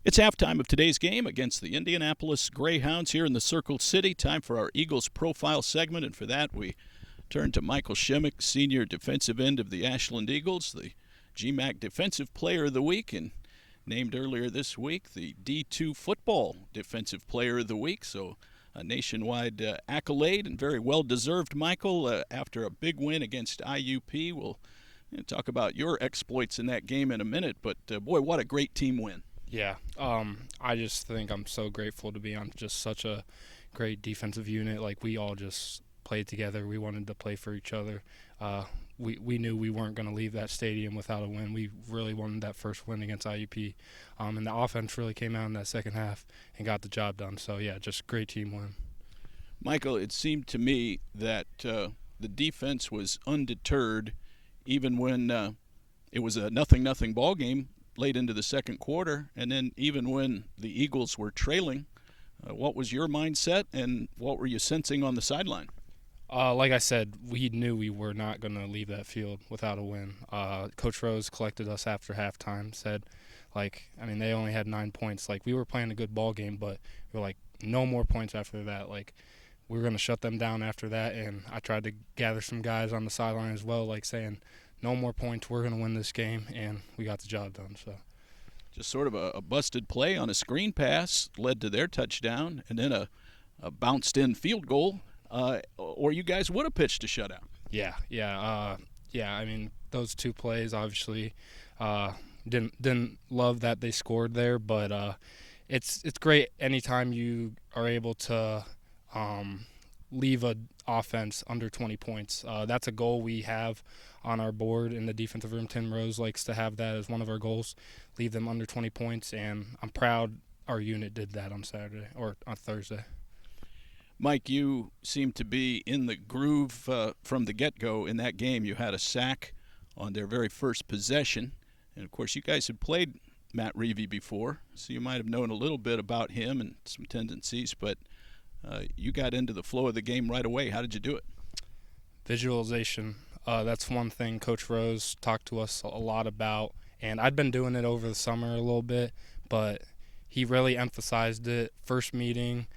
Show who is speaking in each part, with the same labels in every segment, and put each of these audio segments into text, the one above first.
Speaker 1: It's halftime of today's game against the Indianapolis Greyhounds here in the Circle City. Time for our Eagles profile segment, and for that we turn to Michael Shimek, senior defensive end of the Ashland Eagles, the GMAC Defensive Player of the Week, and named earlier this week the D2 Football Defensive Player of the Week. So a nationwide accolade and very well-deserved, Michael, after a big win against IUP. We'll talk about your exploits in that game in a minute, but boy, what a great team win.
Speaker 2: Yeah, I just think I'm so grateful to be on just such a great defensive unit. Like, we all just played together. We wanted to play for each other. We knew we weren't going to leave that stadium without a win. We really wanted that first win against IUP. And the offense really came out in that second half and got the job done. So, yeah, just great team win.
Speaker 1: Michael, it seemed to me that the defense was undeterred even when it was a 0-0 ball game late into the second quarter, and then even when the Eagles were trailing. What was your mindset, and what were you sensing on the sideline?
Speaker 2: Like I said, we knew we were not going to leave that field without a win. Coach Rose collected us after halftime, said, they only had 9 points. We were playing a good ball game, but we were like, no more points after that. We were going to shut them down after that, and I tried to gather some guys on the sideline as well, saying, no more points, we're going to win this game, and we got the job done. So,
Speaker 1: just sort of a busted play on a screen pass led to their touchdown, and then a bounced-in field goal, or you guys would have pitched a shutout.
Speaker 2: Yeah. Those two plays, obviously, didn't love that they scored there, but it's great anytime you are able to leave an offense under 20 points. That's a goal we have on our board in the defensive room. Tim Rose likes to have that as one of our goals, leave them under 20 points, and I'm proud our unit did that on Saturday or on Thursday.
Speaker 1: Mike, you seem to be in the groove from the get-go in that game. You had a sack on their very first possession, and of course you guys had played Matt Reevy before, so you might have known a little bit about him and some tendencies, but you got into the flow of the game right away. How did you do it?
Speaker 2: Visualization. That's one thing Coach Rose talked to us a lot about, and I'd been doing it over the summer a little bit, but he really emphasized it. First meeting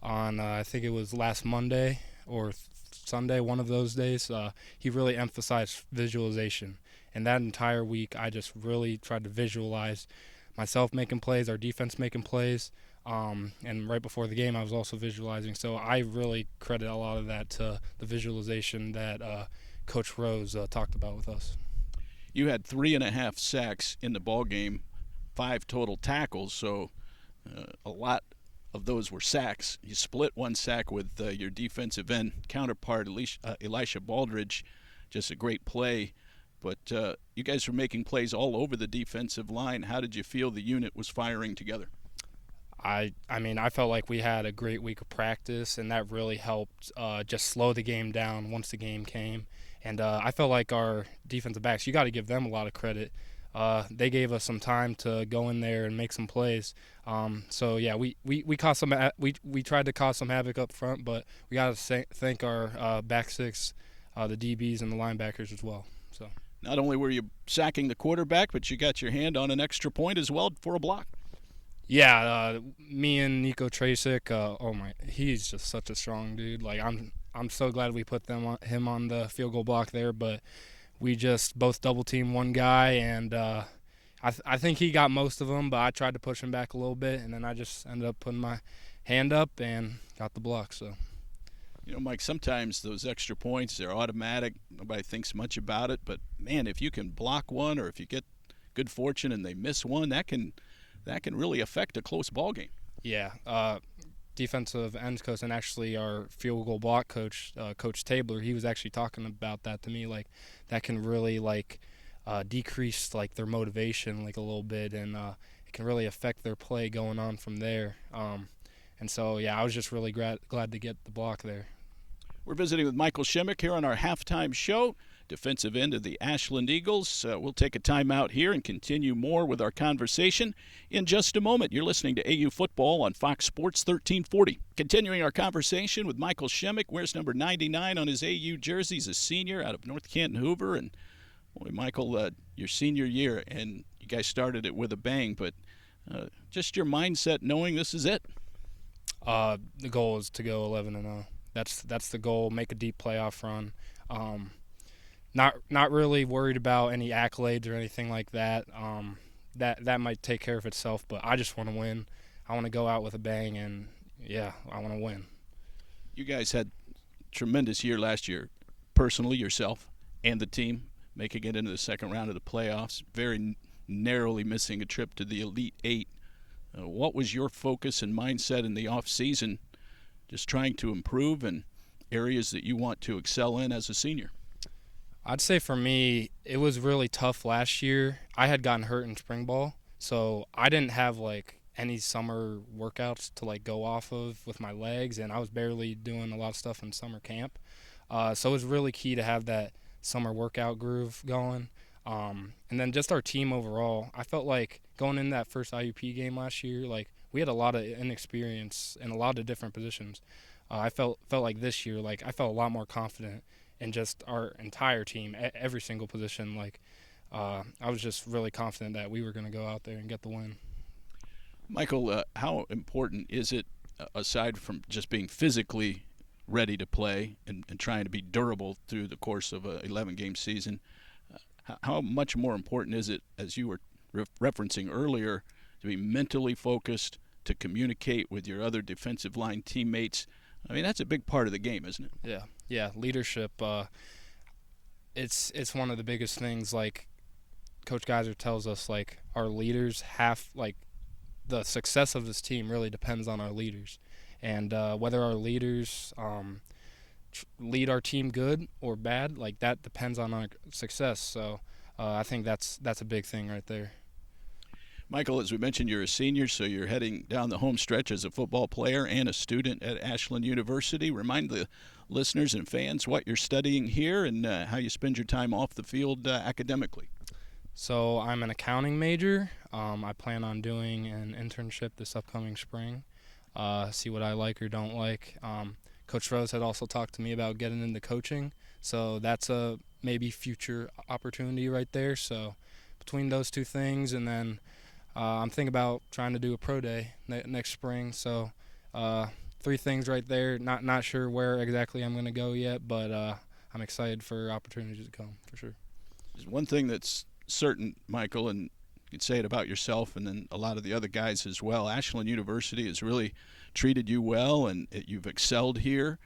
Speaker 2: on, I think it was last Monday or Sunday, one of those days, he really emphasized visualization. And that entire week, I just really tried to visualize myself making plays, our defense making plays, and right before the game, I was also visualizing. So I really credit a lot of that to the visualization that Coach Rose talked about with us.
Speaker 1: You had 3.5 sacks in the ball game, 5 total tackles, so a lot of those were sacks. You split one sack with your defensive end counterpart, Elisha Baldridge. Just a great play. But you guys were making plays all over the defensive line. How did you feel the unit was firing together?
Speaker 2: I felt like we had a great week of practice, and that really helped just slow the game down once the game came. And I felt like our defensive backs, you got to give them a lot of credit. They gave us some time to go in there and make some plays. We caused some. We tried to cause some havoc up front, but we got to thank our back six, the DBs and the linebackers as well. So
Speaker 1: not only were you sacking the quarterback, but you got your hand on an extra point as well for a block.
Speaker 2: Yeah, me and Nico Tracek, he's just such a strong dude. I'm so glad we put him on the field goal block there, but we just both double-teamed one guy, and I think he got most of them, but I tried to push him back a little bit, and then I just ended up putting my hand up and got the block. So,
Speaker 1: Mike, sometimes those extra points, they're automatic. Nobody thinks much about it, but, man, if you can block one or if you get good fortune and they miss one, that can really affect a close ball game.
Speaker 2: Yeah, defensive ends coach and actually our field goal block coach, Coach Tabler, he was actually talking about that to me. That can really decrease their motivation a little bit, and it can really affect their play going on from there. And so I was just really glad to get the block there.
Speaker 1: We're visiting with Michael Shimek here on our halftime show. Defensive end of the Ashland Eagles. We'll take a timeout here and continue more with our conversation in just a moment. You're listening to AU Football on Fox Sports 1340. Continuing our conversation with Michael Shimek. Wears number 99 on his AU jersey. He's a senior out of North Canton Hoover. And boy, Michael, your senior year, and you guys started it with a bang, but Just your mindset knowing this is it.
Speaker 2: The goal is to go 11-0. That's the goal. Make a deep playoff run. Not really worried about any accolades or anything like that. That might take care of itself. But I just want to win. I want to go out with a bang, and yeah, I want to win.
Speaker 1: You guys had a tremendous year last year, personally yourself and the team, making it into the second round of the playoffs. Very narrowly missing a trip to the Elite Eight. What was your focus and mindset in the off season, just trying to improve and areas that you want to excel in as a senior?
Speaker 2: I'd say for me, it was really tough last year. I had gotten hurt in spring ball, so I didn't have any summer workouts to go off of with my legs, and I was barely doing a lot of stuff in summer camp. So it was really key to have that summer workout groove going. And then just our team overall, I felt like going in that first IUP game last year, we had a lot of inexperience in a lot of different positions. I felt like this year, I felt a lot more confident in just our entire team, every single position. I was just really confident that we were going to go out there and get the win.
Speaker 1: Michael, how important is it, aside from just being physically ready to play and trying to be durable through the course of an 11-game season, how much more important is it, as you were referencing earlier, to be mentally focused, to communicate with your other defensive line teammates? I mean, that's a big part of the game, isn't it?
Speaker 2: Yeah, leadership. It's one of the biggest things. Coach Geiser tells us, our leaders have the success of this team really depends on our leaders, and whether our leaders lead our team good or bad, that depends on our success. So I think that's a big thing right there.
Speaker 1: Michael, as we mentioned, you're a senior, so you're heading down the home stretch as a football player and a student at Ashland University. Remind the listeners and fans what you're studying here and how you spend your time off the field academically.
Speaker 2: So I'm an accounting major. I plan on doing an internship this upcoming spring, see what I like or don't like. Coach Rose had also talked to me about getting into coaching, so that's a maybe future opportunity right there. So between those two things, and then I'm thinking about trying to do a pro day next spring. So three things right there. Not sure where exactly I'm going to go yet, but I'm excited for opportunities to come for sure.
Speaker 1: There's one thing that's certain, Michael, and you can say it about yourself and then a lot of the other guys as well. Ashland University has really treated you well, and you've excelled here.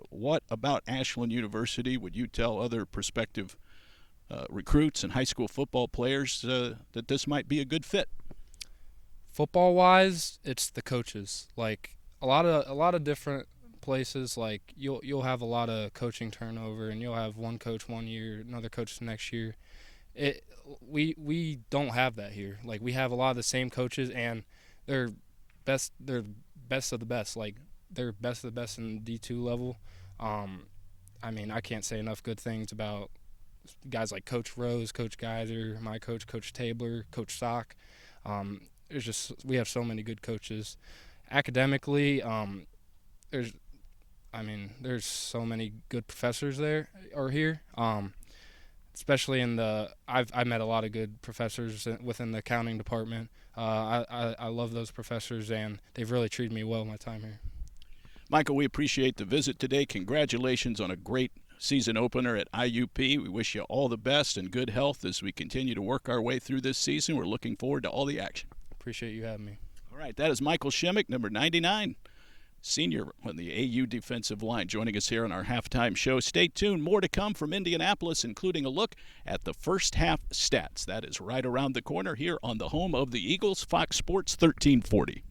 Speaker 1: What about Ashland University would you tell other prospective recruits and high school football players that this might be a good fit?
Speaker 2: Football-wise, it's the coaches. A lot of different places, you'll have a lot of coaching turnover, and you'll have one coach one year, another coach the next year. We don't have that here. We have a lot of the same coaches, and they're best of the best. They're best of the best in D2 level. I can't say enough good things about guys like Coach Rose, Coach Geiser, my coach, Coach Tabler, Coach Sock. We have so many good coaches. Academically, there's so many good professors here. Especially I've met a lot of good professors within the accounting department. I love those professors, and they've really treated me well my time here.
Speaker 1: Michael, we appreciate the visit today. Congratulations on a great season opener at IUP. We wish you all the best and good health as we continue to work our way through this season. We're looking forward to all the action.
Speaker 2: Appreciate you having me.
Speaker 1: All right, that is Michael Shimek, number 99, senior on the AU defensive line, joining us here on our halftime show. Stay tuned. More to come from Indianapolis, including a look at the first half stats. That is right around the corner here on the home of the Eagles, Fox Sports 1340.